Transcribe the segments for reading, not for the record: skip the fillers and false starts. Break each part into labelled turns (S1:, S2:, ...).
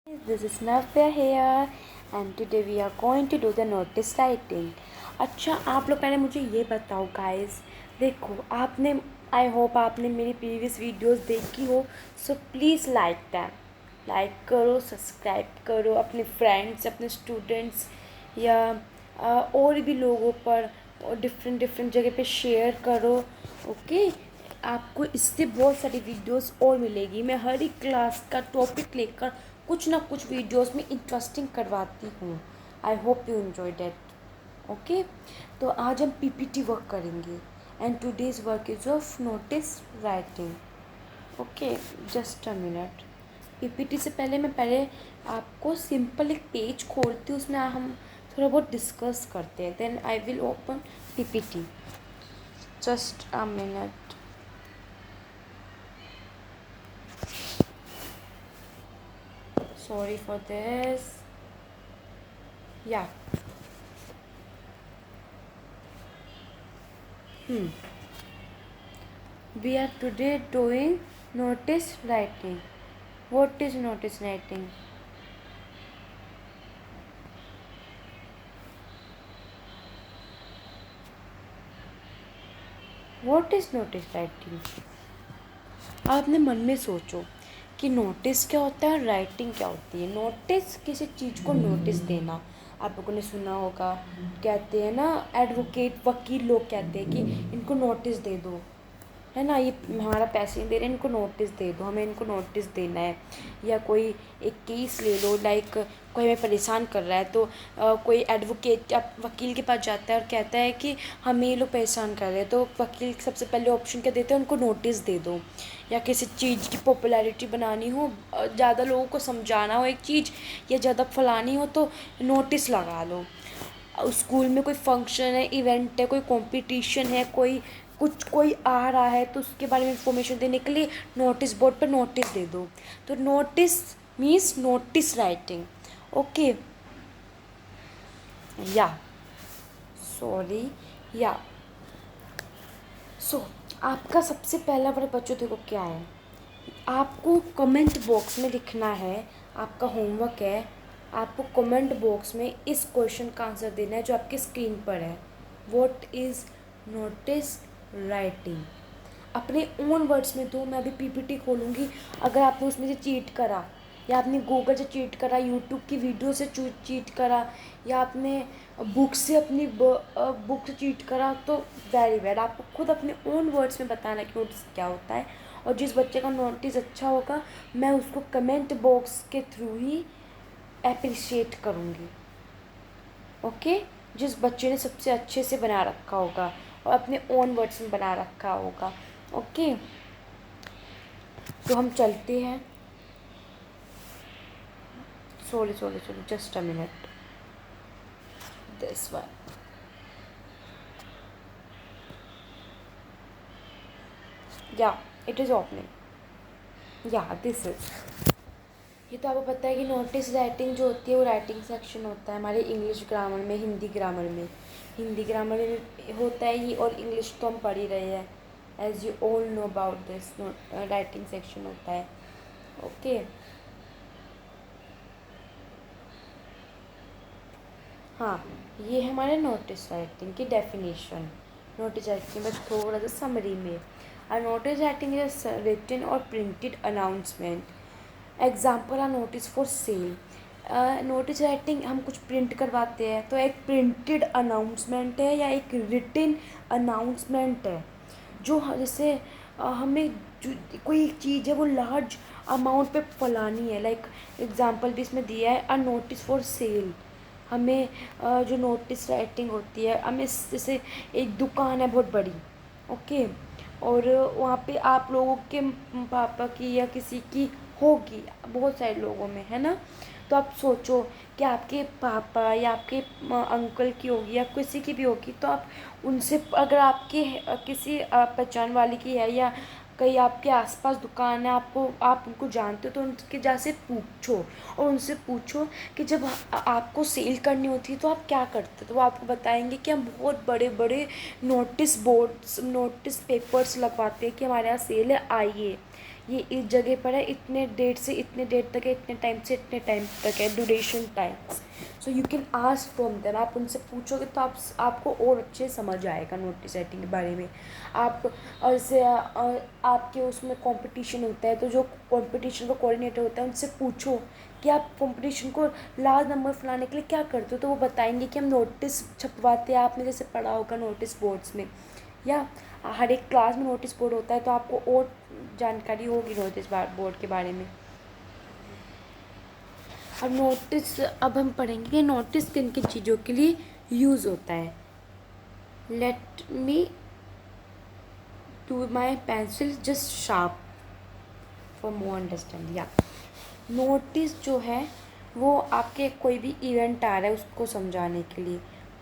S1: This is Navya here and today we are going to do the notice writing. अच्छा आप लोग पहले मुझे ये बताओ गाइस, देखो आपने आई होप आपने मेरी प्रीवियस वीडियोस देखी हो, so please like them, like करो, सब्सक्राइब करो, अपने फ्रेंड्स, अपने स्टूडेंट्स या और भी लोगों पर डिफरेंट डिफरेंट जगह पे शेयर करो। ओके, आपको इससे बहुत सारी वीडियोस और मिलेगी। मैं हर एक क्लास का टॉपिक लेकर कुछ ना कुछ वीडियोस में इंटरेस्टिंग करवाती हूँ। आई hope you enjoy that. Okay, तो आज हम पीपीटी वर्क करेंगे and today's work is of notice writing. Okay, just a minute. PPT से पहले आपको सिंपल एक पेज खोलती हूँ, उसमें हम थोड़ा बहुत डिस्कस करते हैं, then I will open PPT. Just a minute. Sorry for this. Yeah. We are today doing notice writing. What is notice writing? What is notice writing? आपने मन में सोचो कि नोटिस क्या होता है और राइटिंग क्या होती है। नोटिस किसी चीज़ को नोटिस देना, आप लोगों ने सुना होगा, कहते हैं ना एडवोकेट, वकील लोग कहते हैं कि इनको नोटिस दे दो, है ना, ये हमारा पैसे नहीं दे रहे, इनको नोटिस दे दो, हमें इनको नोटिस देना है। या कोई एक केस ले लो, लाइक कोई हमें परेशान कर रहा है तो कोई एडवोकेट वकील के पास जाता है और कहता है कि हमें ये लोग परेशान कर रहे हैं, तो वकील सबसे पहले ऑप्शन क्या देते हैं, उनको नोटिस दे दो। या किसी चीज़ की पॉपुलैरिटी बनानी हो, ज़्यादा लोगों को समझाना हो एक चीज़, या ज़्यादा फैलानी हो, तो नोटिस लगा लो। स्कूल में कोई फंक्शन है, इवेंट है, कोई कंपटीशन है, कोई आ रहा है, तो उसके बारे में इंफॉर्मेशन देने के लिए नोटिस बोर्ड पर नोटिस दे दो। तो notice means notice writing. Okay, या सॉरी, या सो आपका सबसे पहला वर्क बच्चों देखो क्या है, आपको कमेंट बॉक्स में लिखना है। आपका होमवर्क है, आपको कमेंट बॉक्स में इस क्वेश्चन का आंसर देना है जो आपकी स्क्रीन पर है। What is notice writing? अपने ओन वर्ड्स में दो। मैं अभी पीपीटी खोलूँगी, अगर आपने उसमें से चीट करा, या आपने गूगल से चीट करा, यूट्यूब की वीडियो से चीट करा, या आपने बुक से अपनी बुक से चीट करा, तो वेरी बैड। आपको खुद अपने ओन वर्ड्स में बताना है कि नोटिस क्या होता है। और जिस बच्चे का नोटिस अच्छा होगा, मैं उसको कमेंट बॉक्स के थ्रू ही अप्रिशिएट करूँगी। ओके, जिस बच्चे ने सबसे अच्छे से बना रखा होगा और अपने ओन वर्ड्स में बना रखा होगा। ओके, तो हम चलते हैं। Sorry, just a minute, this one. या इट इज़ ओपनिंग, या दिस इज। ये तो आपको पता है कि नोटिस राइटिंग जो होती है वो राइटिंग सेक्शन होता है हमारे इंग्लिश ग्रामर में, हिंदी ग्रामर में। हिंदी ग्रामर में होता है ही, और इंग्लिश तो हम पढ़ ही रहे हैं, as you all know about this. Writing section होता है। ओके, हाँ, ये है हमारे नोटिस राइटिंग की डेफिनेशन। नोटिस राइटिंग में थोड़ा सा समरी में, a notice writing is written और printed announcement. Example are notice for sale. Notice writing हम कुछ प्रिंट करवाते हैं, तो एक प्रिंटेड अनाउंसमेंट है या एक रिटन अनाउंसमेंट है, जो जैसे हमें जो कोई एक चीज़ है वो लार्ज अमाउंट पे फैलानी है। लाइक एग्जांपल भी इसमें दिया है, अ नोटिस फॉर सेल। हमें जो नोटिस राइटिंग होती है, हमें जैसे एक दुकान है बहुत बड़ी, ओके, और वहाँ पे आप लोगों के पापा की या किसी की होगी, बहुत सारे लोगों में, है ना। तो आप सोचो कि आपके पापा या आपके अंकल की होगी या किसी की भी होगी, तो आप उनसे, अगर आपके किसी पहचान वाले की है या कहीं आपके आसपास दुकान है, आप उनको जानते हो, तो उनके जैसे पूछो, और उनसे पूछो कि जब आपको सेल करनी होती है तो आप क्या करते हो। तो वो आपको बताएंगे कि हम बहुत बड़े बड़े नोटिस बोर्ड्स, नोटिस पेपर्स लगवाते हैं कि हमारे यहाँ सेल है, आइए। ये इस जगह पर है, इतने डेट से इतने डेट तक है, इतने टाइम से इतने टाइम तक है, duration times. So you can ask from them, आप उनसे पूछोगे तो आपको और अच्छे समझ आएगा नोटिस राइटिंग के बारे में। आप और से आपके उसमें कंपटीशन होता है, तो जो कंपटीशन का कोऑर्डिनेटर होता है उनसे पूछो कि आप कंपटीशन को लार्ज नंबर फैलाने के लिए क्या करते हो, तो वो बताएंगे कि हम नोटिस छपवाते हैं। आपने जैसे पढ़ा होगा नोटिस बोर्ड्स में, या हर एक क्लास में नोटिस बोर्ड होता है, तो आपको और जानकारी होगी नोटिस बोर्ड के बारे में। अब नोटिस, अब हम पढ़ेंगे कि नोटिस किन किन चीज़ों के लिए यूज़ होता है। Let me to my pencil just sharp for more understand. या नोटिस जो है वो आपके कोई भी इवेंट आ रहा है उसको समझाने के लिए,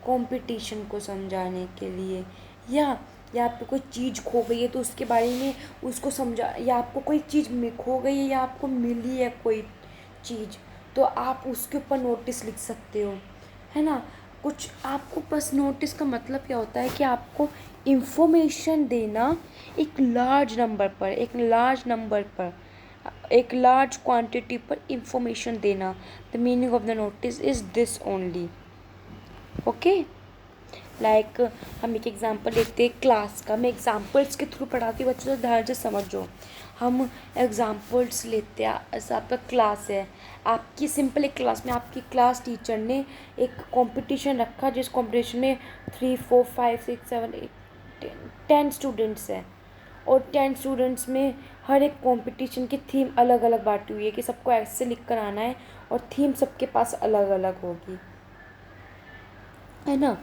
S1: कंपटीशन को समझाने के लिए, या आपको कोई चीज़ खो गई है तो उसके बारे में उसको समझा, या आपको कोई चीज़ खो गई है या आपको मिली है कोई चीज़, तो आप उसके ऊपर नोटिस लिख सकते हो, है ना। कुछ आपको बस नोटिस का मतलब क्या होता है कि आपको इंफॉर्मेशन देना एक लार्ज नंबर पर, एक लार्ज क्वांटिटी पर इंफॉर्मेशन देना। The meaning of the notice is this only. Okay, like हम एक एग्जांपल लेते हैं क्लास का। मैं एग्जांपल्स के थ्रू पढ़ाती हूँ, बच्चों से ध्यान से समझो। हम एग्जांपल्स लेते हैं। ऐसा आपका क्लास है, आपकी सिंपल एक क्लास में आपकी क्लास टीचर ने एक कंपटीशन रखा, जिस कंपटीशन में 3 4 5 6 7 8 10 स्टूडेंट्स हैं, और 10 स्टूडेंट्स में हर एक कंपटीशन की थीम अलग अलग बांटी हुई है कि सबको ऐसे लिख कर आना है, और थीम सबके पास अलग अलग होगी, है ना।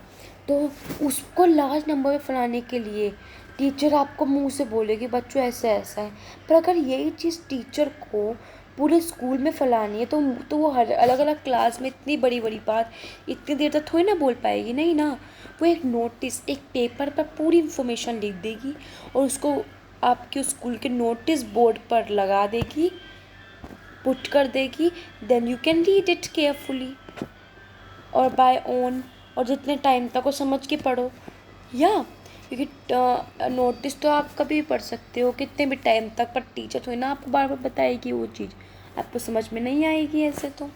S1: तो उसको लार्ज नंबर में फैलाने के लिए टीचर आपको मुंह से बोलेगी बच्चों ऐसा ऐसा है, पर अगर यही चीज़ टीचर को पूरे स्कूल में फैलानी है तो वो हर अलग अलग क्लास में इतनी बड़ी बड़ी बात इतनी देर तक थोड़ी ना बोल पाएगी, नहीं ना। वो एक नोटिस, एक पेपर पर पूरी इन्फॉर्मेशन लिख देगी और उसको आपके स्कूल के नोटिस बोर्ड पर लगा देगी, पुट कर देगी। Then you can read it carefully और बाय ओन, और जितने टाइम तक वो समझ के पढ़ो। या क्योंकि नोटिस तो आप कभी भी पढ़ सकते हो कितने भी टाइम तक, पर टीचर थोड़ी ना आपको बार बार बताएगी, वो चीज़ आपको समझ में नहीं आएगी ऐसे तो।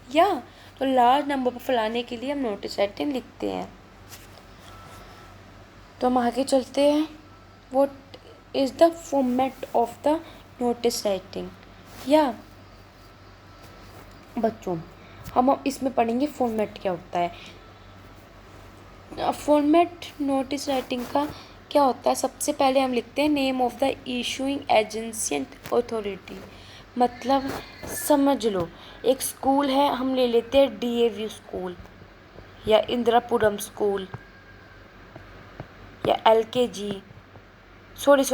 S1: या तो लार्ज नंबर पर फैलाने के लिए हम नोटिस राइटिंग लिखते हैं। तो हम आगे चलते हैं। What is the format of the notice writing. या बच्चों, हम इसमें पढ़ेंगे फॉर्मेट क्या होता है। फॉर्मेट नोटिस राइटिंग का क्या होता है। सबसे पहले हम लिखते हैं name of the issuing agency and authority. मतलब समझ लो एक स्कूल है, हम ले लेते हैं DAV स्कूल या इंदिरापुरम स्कूल या LKG, सॉरी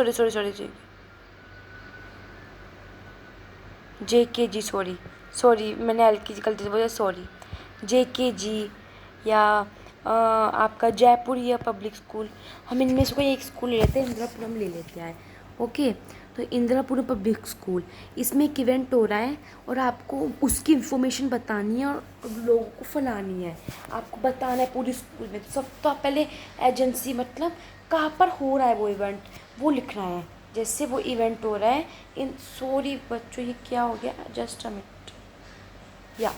S1: JKG, सॉरी मैंने LKG गलती से बोला, सॉरी JKG, या आपका जयपुरिया पब्लिक स्कूल। हम इनमें से कोई एक स्कूल ले लेते हैं, इंदिरापुरम ले लेते हैं। ओके, तो इंदिरापुरम पब्लिक स्कूल, इसमें एक इवेंट हो रहा है और आपको उसकी इन्फॉर्मेशन बतानी है और लोगों को फैलानी है, आपको बताना है पूरी स्कूल में। सब तो आप पहले एजेंसी, मतलब कहाँ पर हो रहा है वो इवेंट, वो लिखना है। जैसे वो इवेंट हो रहा है सॉरी बच्चों ये क्या हो गया, जस्ट अ मिनट। या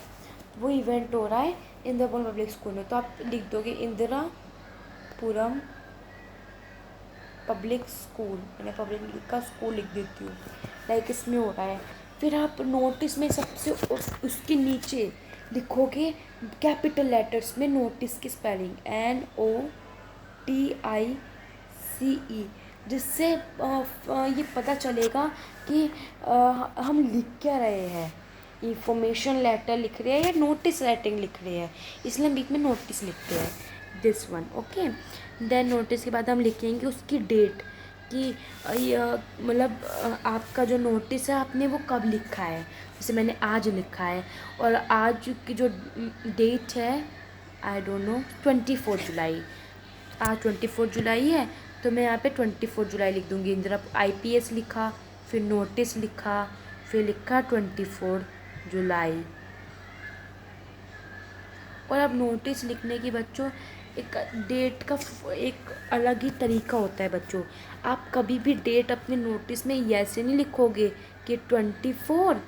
S1: वो इवेंट हो रहा है इंदिरापुरम पब्लिक स्कूल में, तो आप लिख दोगे इंदिरापुरम पब्लिक स्कूल। मैंने पब्लिक का स्कूल लिख देती हूँ, लाइक इसमें हो रहा है। फिर आप नोटिस में सबसे उसके नीचे लिखोगे कैपिटल लेटर्स में नोटिस की स्पेलिंग NOTICE, जिससे ये पता चलेगा कि हम लिख क्या रहे हैं, इंफॉर्मेशन लेटर लिख रहे हैं या नोटिस राइटिंग लिख रहे हैं, इसलिए हम बीच में नोटिस लिखते हैं, this one. Okay, then notice के बाद हम लिखेंगे उसकी डेट कि मतलब आपका जो नोटिस है आपने वो कब लिखा है। जैसे मैंने आज लिखा है, और आज की जो डेट है आई डोंट नो 24 जुलाई, आज 24 जुलाई है, तो मैं यहाँ पे 24 जुलाई लिख दूँगी। इंदिरा IPS लिखा, फिर नोटिस लिखा, फिर लिखा 24 जुलाई। और अब नोटिस लिखने की बच्चों एक डेट का एक अलग ही तरीका होता है बच्चों। आप कभी भी डेट अपने नोटिस में ऐसे नहीं लिखोगे कि 24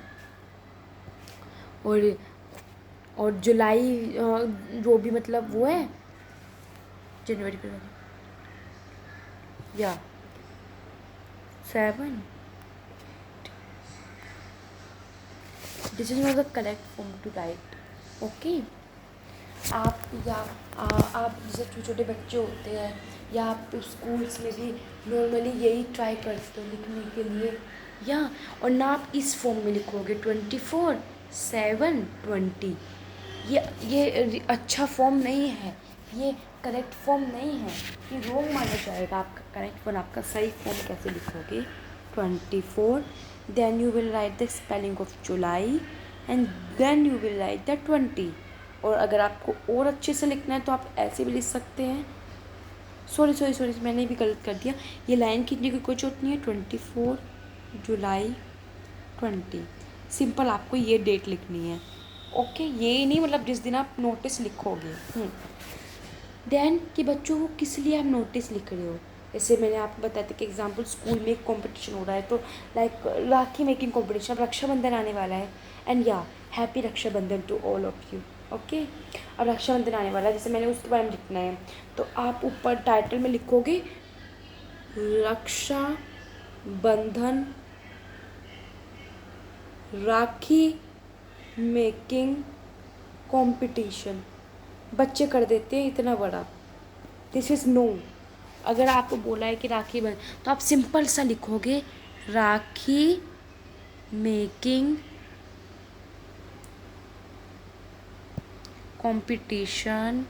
S1: और जुलाई, जो भी मतलब वो है जनवरी पे या 7, this is not the correct form to write. Okay, आप या आप जैसे छोटे छोटे बच्चे होते हैं या आप स्कूल्स में भी नॉर्मली यही ट्राई करते हो लिखने के लिए, या और ना आप इस फॉर्म में लिखोगे 24, 7, 20। ये अच्छा फॉर्म नहीं है, ये करेक्ट फॉर्म नहीं है, ये रोंग माना जाएगा। आपका करेक्ट फॉर्म, आपका सही फॉर्म कैसे लिखोगे 24, then you will write the spelling of July and then you will write the 20। और अगर आपको और अच्छे से लिखना है तो आप ऐसे भी लिख सकते हैं। सॉरी मैंने भी गलत कर दिया। ये लाइन खींचने की कोई जरूरत नहीं है। 24 जुलाई 20, सिंपल आपको ये डेट लिखनी है। ओके, ये नहीं मतलब जिस दिन आप नोटिस लिखोगे। देन कि बच्चों को किस लिए आप नोटिस लिख रहे हो। जैसे मैंने आपको बताया था कि एग्जाम्पल स्कूल में एक कॉम्पिटिशन हो रहा है, तो like Rakhi making competition, Rakshabandhan आने वाला है, एंड या happy Rakshabandhan to all of you. Okay, अब रक्षाबंधन आने वाला है, जैसे मैंने उसके बारे में लिखना है, तो आप ऊपर टाइटल में लिखोगे रक्षा बंधन राखी मेकिंग कंपटीशन। बच्चे कर देते हैं इतना बड़ा, दिस इज़ नो। अगर आपको बोला है कि राखी बन, तो आप सिंपल सा लिखोगे राखी मेकिंग कंपटीशन,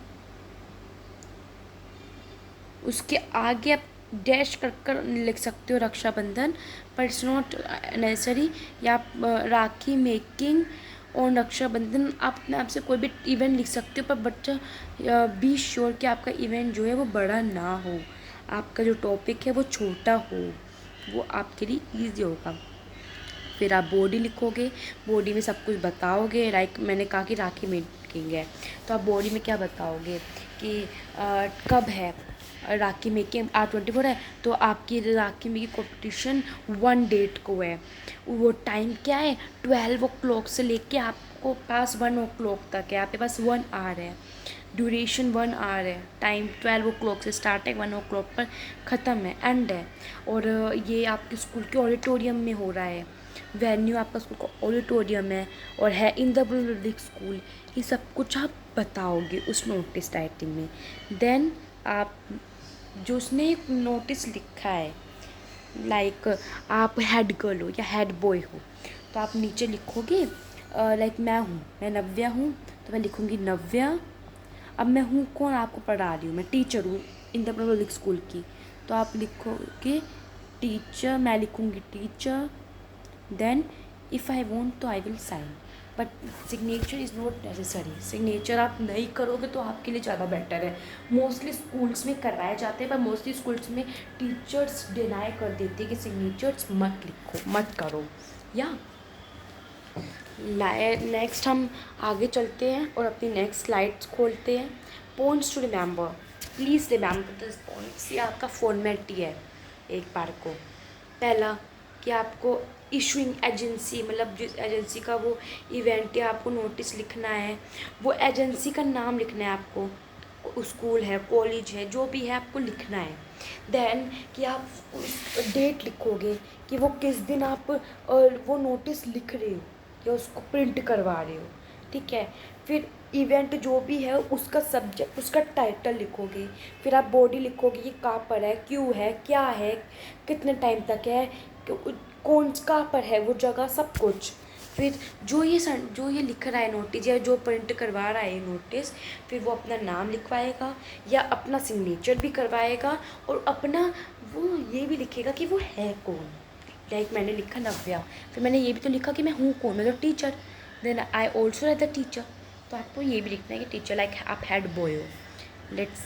S1: उसके आगे आप डैश कर कर लिख सकते हो रक्षाबंधन, पर इट्स नॉट नेसेसरी। या आप राखी मेकिंग और रक्षाबंधन आप अपने आप से कोई भी इवेंट लिख सकते हो, पर बच्चा बी श्योर कि आपका इवेंट जो है वो बड़ा ना हो, आपका जो टॉपिक है वो छोटा हो, वो आपके लिए ईजी होगा। फिर आप बॉडी लिखोगे, बॉडी में सब कुछ बताओगे। लाइक मैंने कहा कि राखी मेकिंग है, तो आप बॉडी में क्या बताओगे कि कब है राखी मेकिंग। R24 है तो आपकी राखी मेकिंग कॉम्पिटिशन 1 डेट को है। वो टाइम क्या है 12 o'clock से लेके आपको पास 1 o'clock तक है, आपके पास 1 आवर है, ड्यूरेशन 1 आवर है, टाइम 12 o'clock से स्टार्ट है, 1 o'clock पर ख़त्म है, एंड है। और ये आपके स्कूल के ऑडिटोरियम में हो रहा है, वेन्यू आपका स्कूल का ऑडिटोरियम है और है इन द पब्लिक स्कूल। ये सब कुछ आप बताओगे उस नोटिस राइटिंग में। देन आप जो उसने एक नोटिस लिखा है, लाइक आप हेड गर्ल हो या हेड बॉय हो, तो आप नीचे लिखोगे लाइक मैं नव्या हूँ, तो मैं लिखूँगी नव्या। अब मैं हूँ कौन, आपको पढ़ा रही हूँ, मैं टीचर हूँ इन द पब्लिक स्कूल की, तो आप लिखोगे टीचर, मैं लिखूँगी teacher. Then if I want to I will sign, but signature is not necessary. Signature आप नहीं करोगे तो आपके लिए ज़्यादा बेटर है। मोस्टली स्कूल्स में करवाए जाते हैं, पर मोस्टली स्कूल्स में टीचर्स डिनाई कर देते हैं कि सिग्नेचर्स मत लिखो, मत करो। या नेक्स्ट हम आगे चलते हैं और अपनी नेक्स्ट स्लाइड्स खोलते हैं। Points to remember, please remember this points. ये आपका फॉर्मेट ही है एक बार को। पहला कि आपको इशूइंग एजेंसी, मतलब जिस एजेंसी का वो इवेंट है आपको नोटिस लिखना है, वो एजेंसी का नाम लिखना है आपको, स्कूल है, कॉलेज है, जो भी है आपको लिखना है। देन कि आप उस डेट लिखोगे कि वो किस दिन आप वो नोटिस लिख रहे हो या उसको प्रिंट करवा रहे हो, ठीक है। फिर इवेंट जो भी है उसका सब्जेक्ट, उसका टाइटल लिखोगे। फिर आप बॉडी लिखोगे, ये कहाँ पर है, क्यों है, क्या है, कितने टाइम तक है, कौन कहाँ पर है वो जगह, सब कुछ। फिर जो ये लिख रहा है नोटिस या जो प्रिंट करवा रहा है नोटिस, फिर वो अपना नाम लिखवाएगा या अपना सिग्नेचर भी करवाएगा, और अपना वो ये भी लिखेगा कि वो है कौन। लाइक मैंने लिखा नव्या, फिर मैंने ये भी तो लिखा कि मैं हूँ कौन, मतलब teacher. Then I also as the teacher, तो आपको ये भी लिखना है कि टीचर, लाइक आप हेड बॉय हो। Let's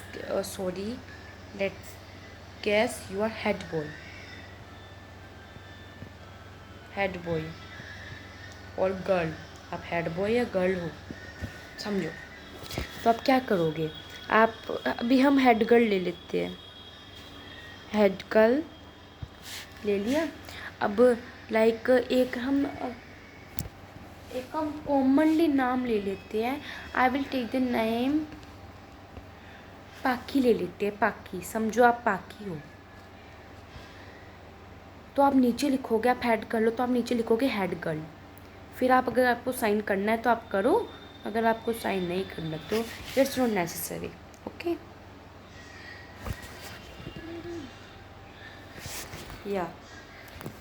S1: guess you are head boy और गर्ल, आप हेड बॉय या गर्ल हो, समझो। तो आप क्या करोगे, आप अभी हम हेड गर्ल ले लेते हैं, हेड गर्ल ले लिया। अब लाइक एक हम कॉमनली नाम ले लेते हैं। I will take the name पाकी ले लेते हैं, पाकी, समझो आप पाकी हो। तो आप नीचे लिखोगे, आप हेड कर लो तो आप नीचे लिखोगे हेड गर्ल। फिर आप अगर आपको साइन करना है तो आप करो, अगर आपको साइन नहीं करना तो इट्स नॉट नेसेसरी। ओके, या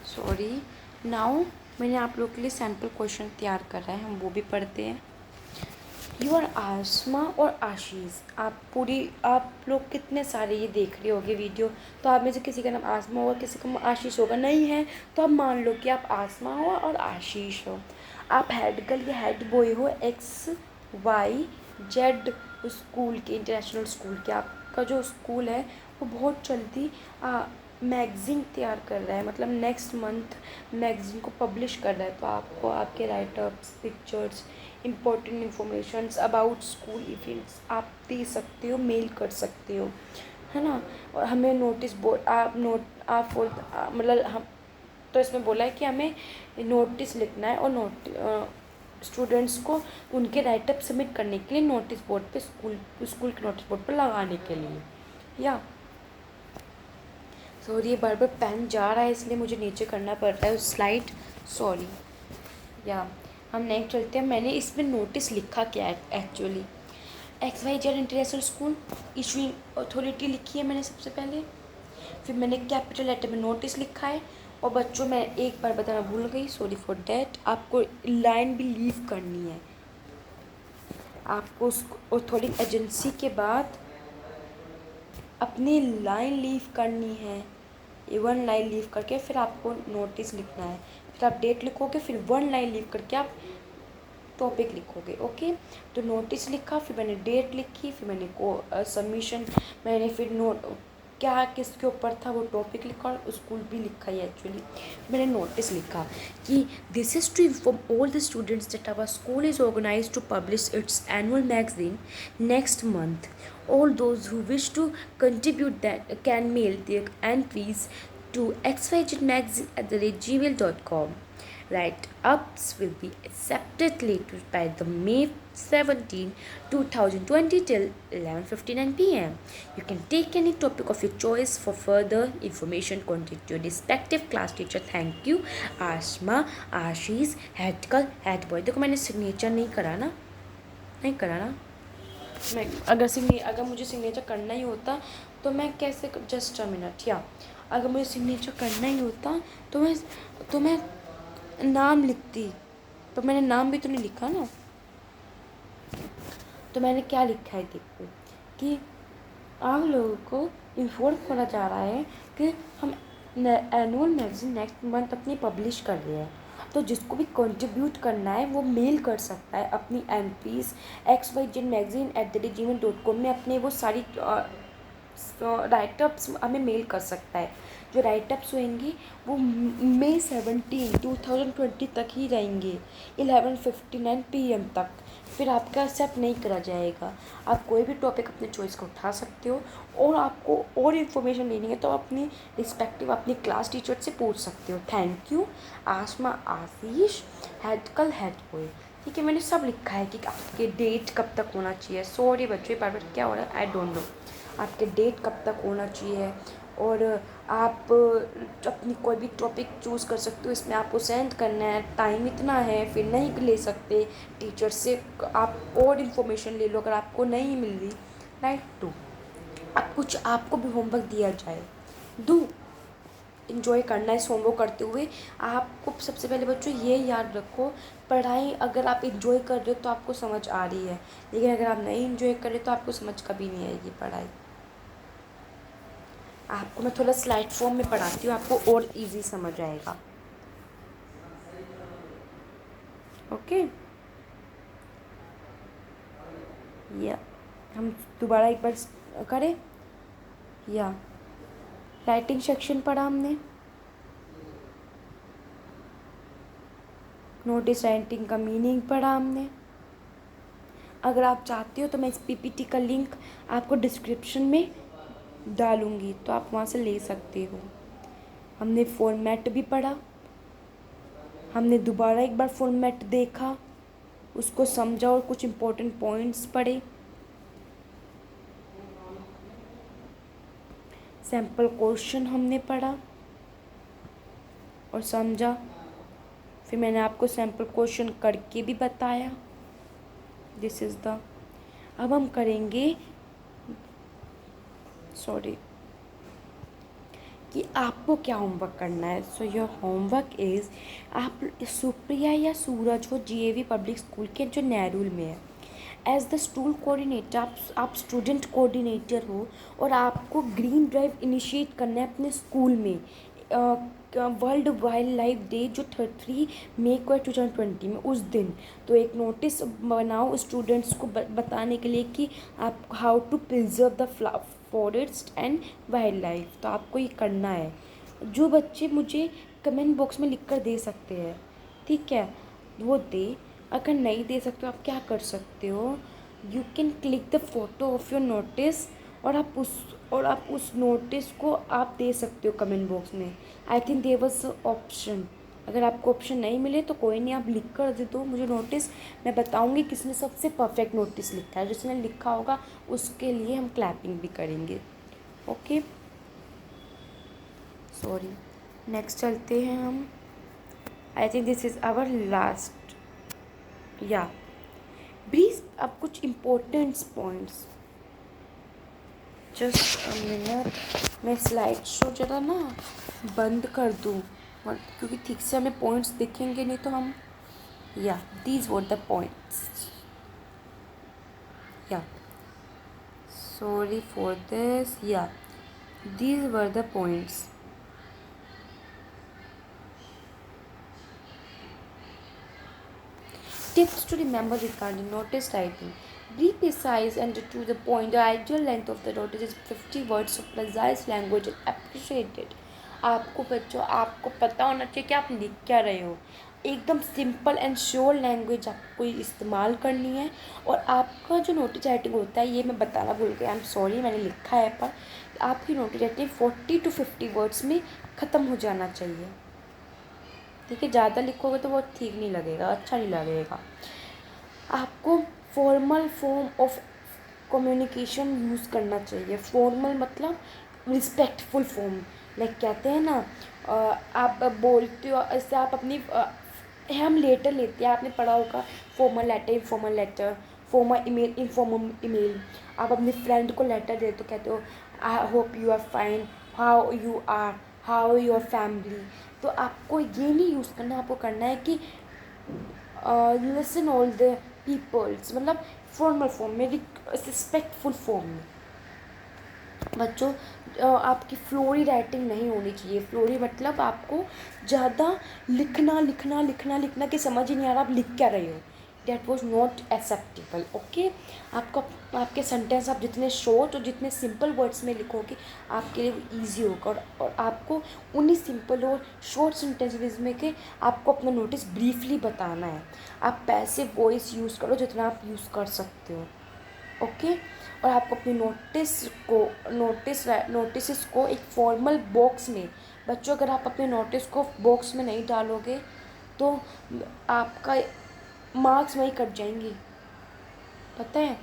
S1: सॉरी। नाउ मैंने आप लोग के लिए सैम्पल क्वेश्चन तैयार करा है, हम वो भी पढ़ते हैं। यू आर आसमा और आशीष, आप लोग कितने सारे ये देख रहे होगे वीडियो, तो आप में से किसी का नाम आसमा होगा, किसी का आशीष होगा, नहीं है तो आप मान लो कि आप आसमा हो और आशीष हो। आप हेड गर्ल या हेड बॉय हो XYZ स्कूल के, इंटरनेशनल स्कूल के। आपका जो स्कूल है वो बहुत जल्दी मैगज़ीन तैयार कर रहा है, मतलब नेक्स्ट मंथ मैगज़ीन को पब्लिश कर रहा है। तो आपको आपके write-ups, pictures, important informations about school events आप दे सकते हो, मेल कर सकते हो, है ना। और हमें नोटिस बोर्ड मतलब हम तो इसमें बोला है कि हमें नोटिस लिखना है और स्टूडेंट्स को उनके राइटअप सबमिट करने के लिए नोटिस बोर्ड पे स्कूल के नोटिस बोर्ड पर लगाने के लिए। या सॉरी, ये बार बार पेन जा रहा है इसलिए मुझे नीचे करना पड़ रहा है उस स्लाइड, सॉरी। या हम नेक्स्ट चलते हैं। मैंने इसमें नोटिस लिखा क्या है actually, XYZ international school issuing authority लिखी है मैंने सबसे पहले, फिर मैंने कैपिटल लेटर में नोटिस लिखा है। और बच्चों मैं एक बार बताना भूल गई, सॉरी फॉर डैट, आपको लाइन भी लीव करनी है। आपको उस अथॉरिटी एजेंसी के बाद अपनी लाइन लीव करनी है, वन लाइन लीव करके फिर आपको नोटिस लिखना है। फिर आप डेट लिखोगे, फिर वन लाइन लीव करके आप टॉपिक लिखोगे। ओके, तो नोटिस लिखा, फिर मैंने डेट लिखी, फिर मैंने सबमिशन, मैंने फिर नोट क्या किसके ऊपर था वो टॉपिक लिखा और स्कूल भी लिखा है। एक्चुअली मैंने नोटिस लिखा कि this is to inform all the students that our school is organised to publish its annual magazine next month. All those who wish to contribute that can mail their entries to xyzmagazine@gmail.com. Write-ups will be accepted latest by the May 17, 2020 till 11:59 p.m. You can take any topic of your choice. For further information, contact your respective class teacher. Thank you. Ashma, Ashish, head girl, head boy. देखो मैंने signature नहीं करा ना, मैं अगर मुझे signature करना ही होता तो मैं कैसे, जस्ट अ मिनट, या अगर मुझे सिग्नेचर करना ही होता तो मैं नाम लिखती, तो मैंने नाम भी तो नहीं लिखा ना। तो मैंने क्या लिखा है देखो, कि आप लोगों को इन्फॉर्म करा जा रहा है कि हम एनुअल मैगजीन नेक्स्ट मंथ अपनी पब्लिश कर रहे हैं। तो जिसको भी कंट्रीब्यूट करना है वो मेल कर सकता है अपनी एंट्रीज xyzmagazine@gmail.com में अपने वो सारी राइटअप्स हमें मेल कर सकता है। जो राइटअप्स होंगी वो May 17, 2020 तक ही रहेंगे, 11:59 PM तक। फिर आपका एक्सेप्ट नहीं करा जाएगा। आप कोई भी टॉपिक अपने चॉइस का उठा सकते हो, और आपको और इन्फॉर्मेशन लेनी है तो अपनी रिस्पेक्टिव अपनी क्लास टीचर से पूछ सकते हो। Thank you Asma, Ashish, head girl, head boy. ठीक है, मैंने सब लिखा है कि आपके डेट कब तक होना चाहिए। सॉरी बच्चों, बार बार क्या हो रहा है, आई डोंट नो। आपके डेट कब तक होना चाहिए, और आप अपनी कोई भी टॉपिक चूज़ कर सकते हो। इसमें आपको सेंड करना है, टाइम इतना है, फिर नहीं ले सकते टीचर से। आप और इन्फॉर्मेशन ले लो अगर आपको नहीं मिल रही, राइट टू। अब कुछ आपको भी होमवर्क दिया जाए, डू इन्जॉय करना है इस होमवर्क करते हुए। आपको सबसे पहले बच्चों ये याद रखो, पढ़ाई अगर आप इन्जॉय कर रहे हो तो आपको समझ आ रही है, लेकिन अगर आप नहीं इन्जॉय कर रहे तो आपको समझ कभी नहीं आएगी पढ़ाई। आपको मैं थोड़ा स्लाइड फॉर्म में पढ़ाती हूँ, आपको और इजी समझ आएगा। ओके, या हम दोबारा एक बार करें। या राइटिंग सेक्शन पढ़ा हमने, नोटिस राइटिंग का मीनिंग पढ़ा हमने, अगर आप चाहते हो तो मैं इस पीपीटी का लिंक आपको डिस्क्रिप्शन में डालूँगी, तो आप वहाँ से ले सकते हो। हमने फॉर्मेट भी पढ़ा, हमने दोबारा एक बार फॉर्मेट देखा, उसको समझा और कुछ इम्पोर्टेंट पॉइंट्स पढ़े। सैम्पल क्वेश्चन हमने पढ़ा और समझा, फिर मैंने आपको सैम्पल क्वेश्चन करके भी बताया। दिस इज़ द अब हम करेंगे कि आपको क्या होमवर्क करना है। सो योर होमवर्क इज़, आप सुप्रिया या सूरज हो जीएवी पब्लिक स्कूल के जो नेहरू में है, एज द स्कूल कोऑर्डिनेटर आप स्टूडेंट कोऑर्डिनेटर हो और आपको ग्रीन ड्राइव इनिशिएट करना है अपने स्कूल में। वर्ल्ड वाइल्ड लाइफ डे जो 3 मई को 2020 में उस दिन, तो एक नोटिस बनाओ स्टूडेंट्स को बताने के लिए कि आप how to preserve the forest and wildlife. तो आपको ये करना है। जो बच्चे मुझे कमेंट बॉक्स में लिख कर दे सकते हैं, ठीक है, वो दे। अगर नहीं दे सकते हो आप क्या कर सकते हो, you can click the photo of your notice और आप उस नोटिस को आप दे सकते हो कमेंट बॉक्स में। I think there was option. अगर आपको ऑप्शन नहीं मिले तो कोई नहीं, आप लिख कर दे दो मुझे नोटिस। मैं बताऊंगी किसने सबसे परफेक्ट नोटिस लिखा है। जिसने लिखा होगा उसके लिए हम क्लैपिंग भी करेंगे। ओके, सॉरी, नेक्स्ट चलते हैं हम। I think this is our last, या ब्रीज। अब कुछ important points, just a minute, मैं स्लाइड शो जरा ना बंद कर दूँ, क्योंकि ठीक से हमें पॉइंट्स दिखेंगे नहीं तो हम, या दीज वर द पॉइंट्स, या सॉरी फॉर दिस, या these were the points. Tips to remember regarding notice writing. Be precise and to the point. The ideal length of the notice is 50 words, so precise language is appreciated. आपको बच्चों, आपको पता होना चाहिए कि आप लिख क्या रहे हो। एकदम सिंपल एंड श्योर लैंग्वेज आपको इस्तेमाल करनी है। और आपका जो नोटिस राइटिंग होता है, ये मैं बताना भूल गया, आई एम सॉरी, मैंने लिखा है, पर आपकी नोटिस राइटिंग 40 to 50 वर्ड्स में ख़त्म हो जाना चाहिए। ठीक है, ज़्यादा लिखोगे तो वो ठीक नहीं लगेगा, अच्छा नहीं लगेगा। आपको formal form of communication use करना चाहिए। फॉर्मल मतलब रिस्पेक्टफुल फॉर्म, लाइक कहते हैं ना, आप बोलते हो ऐसे, आप अपनी हम लेटर लेते हैं, आपने पढ़ा होगा, formal letter, informal letter, formal email, informal email. आप अपने फ्रेंड को लेटर देते हो, कहते हो I hope you are fine, how you are, how your family. तो आपको ये नहीं यूज़ करना, आपको करना है कि लिसन ऑल द पीपल्स, मतलब फॉर्मल फॉर्म में, रिस्पेक्टफुल फॉर्म में। बच्चों, आपकी फ्लोरी राइटिंग नहीं होनी चाहिए। फ्लोरी मतलब आपको ज़्यादा लिखना लिखना लिखना लिखना कि समझ ही नहीं आ रहा आप लिख क्या रहे हो। That was not acceptable. Okay, आपके सेंटेंस आप जितने शॉर्ट और जितने सिंपल वर्ड्स में लिखोगे आपके लिए ईजी होगा। और आपको उन्हीं सिंपल और शॉर्ट सेंटेंसेस में के आपको अपना नोटिस ब्रीफली बताना है। आप पैसिव वॉइस यूज़ करो जितना आप यूज़ कर सकते हो। ओके, और आपको अपनी नोटिस को एक फॉर्मल बॉक्स में, बच्चों अगर आप अपने नोटिस को बॉक्स में नहीं डालोगे तो आपका मार्क्स वहीं कट जाएंगे, पता है।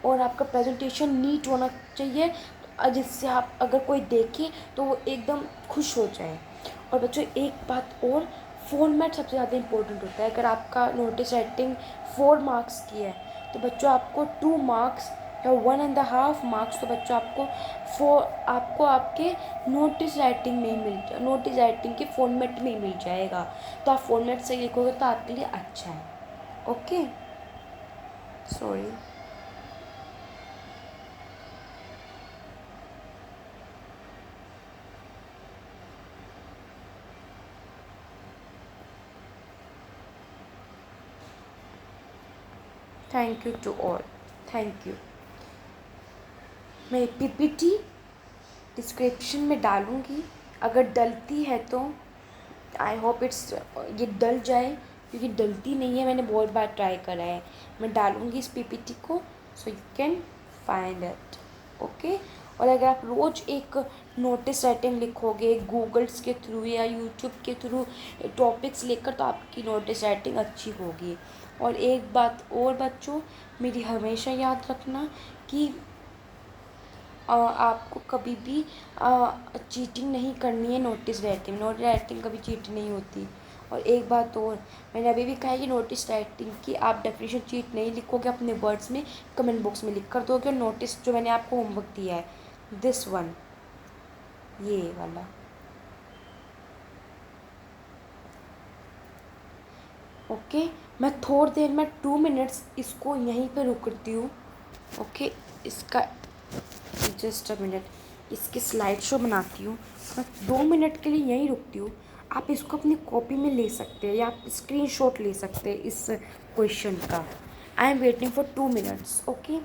S1: और आपका प्रेजेंटेशन नीट होना चाहिए, जिससे आप अगर कोई देखे तो वो एकदम खुश हो जाए। और बच्चों एक बात और, फॉर्मेट सबसे ज़्यादा इम्पोर्टेंट होता है। अगर आपका नोटिस राइटिंग 4 मार्क्स की है तो बच्चों आपको 2 मार्क्स या 1.5 मार्क्स तो बच्चों आपको आपके नोटिस राइटिंग में ही नोटिस राइटिंग के फॉर्मेट में ही मिल जाएगा। तो आप फॉर्मेट से लिखोगे तो आपके लिए अच्छा है। Okay, sorry. Thank you to all, thank you. मैं पीपीटी डिस्क्रिप्शन में डालूँगी, अगर डलती है तो आई होप ये डल जाए, क्योंकि डलती नहीं है, मैंने बहुत बार ट्राई करा है। मैं डालूँगी इस पीपीटी को, so you can find it. Okay. और अगर आप रोज़ एक नोटिस राइटिंग लिखोगे गूगल्स के थ्रू या यूट्यूब के थ्रू टॉपिक्स लेकर, तो आपकी नोटिस राइटिंग अच्छी होगी। और एक बात और बच्चों, मेरी हमेशा याद रखना कि आपको कभी भी चीटिंग नहीं करनी है नोटिस राइटिंग। नोटिस राइटिंग कभी चीट नहीं होती। और एक बात और, मैंने अभी भी कहा है कि नोटिस राइटिंग की आप डेफिनेशन चीट नहीं लिखोगे, अपने वर्ड्स में कमेंट बॉक्स में लिख कर दोगे। और नोटिस जो मैंने आपको होमवर्क दिया है, दिस वन, ये वाला, ओके। मैं थोड़ी देर में 2 मिनट्स इसको यहीं पे रुकती हूँ। ओके। इसका जस्ट अ मिनट, इसकी स्लाइड शो बनाती हूँ। मैं 2 मिनट के लिए यहीं रुकती हूँ। आप इसको अपनी कॉपी में ले सकते हैं या आप स्क्रीनशॉट ले सकते हैं इस क्वेश्चन का। I am waiting for 2 minutes. Okay.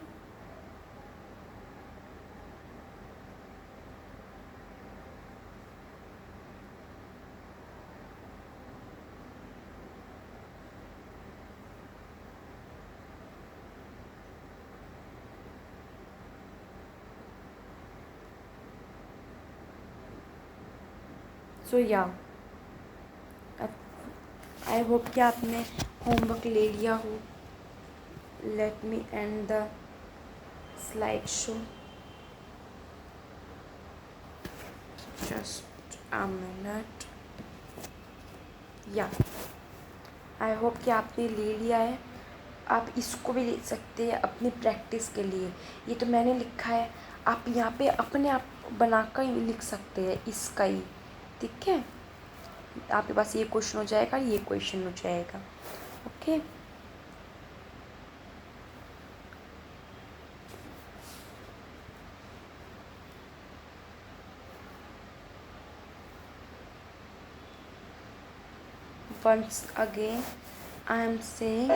S1: So yeah I hope कि आपने होमवर्क ले लिया हो। Let me end the slide show, just a minute. Yeah I hope कि आपने ले लिया है। आप इसको भी ले सकते हैं अपनी प्रैक्टिस के लिए। ये तो मैंने लिखा है, आप यहाँ पे अपने आप बनाकर ही लिख सकते हैं इसका ही। ठीक है, आपके पास ये क्वेश्चन हो जाएगा, ये क्वेश्चन हो जाएगा। Okay. once again I am saying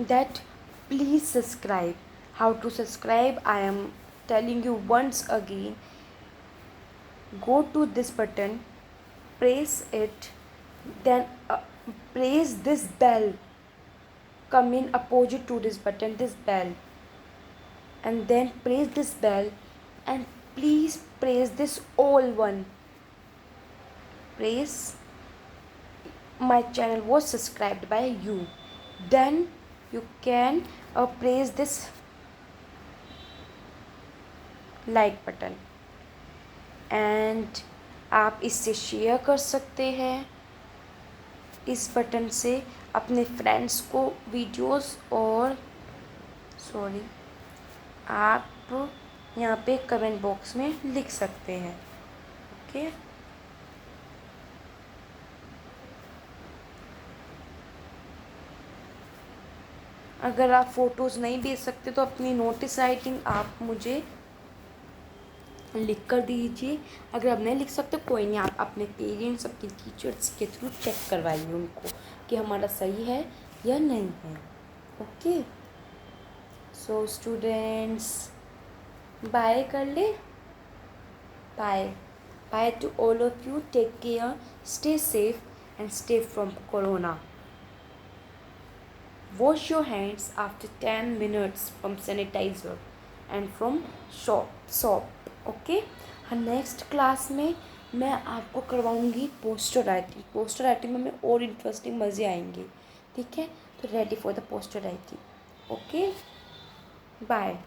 S1: that please subscribe. How to subscribe, I am telling you once again. Go to this button, press it, then press this bell, come in opposite to this button, this bell, and then press this bell, and please press this all one. Press my channel was subscribed by you, then you can press this like button, and आप इससे share कर सकते हैं इस button से अपने friends को videos. और सॉरी, आप यहाँ पे कमेंट बॉक्स में लिख सकते हैं। ओके। अगर आप फ़ोटोज़ नहीं भेज सकते तो अपनी नोटिस राइटिंग आप मुझे लिख कर दीजिए। अगर आप नहीं लिख सकते कोई नहीं, आप अपने पेरेंट्स, अपने टीचर्स के थ्रू चेक करवाइए उनको कि हमारा सही है या नहीं है। ओके। सो स्टूडेंट्स, बाय कर ले। Bye bye to all of you. Take care, stay safe and stay from corona. Wash your hands after 10 minutes from sanitizer and from soap. Okay. हाँ, नेक्स्ट क्लास में मैं आपको करवाऊँगी poster writing. Poster writing में और interesting मज़े आएंगे। ठीक है, तो ready for the poster writing. Okay, bye.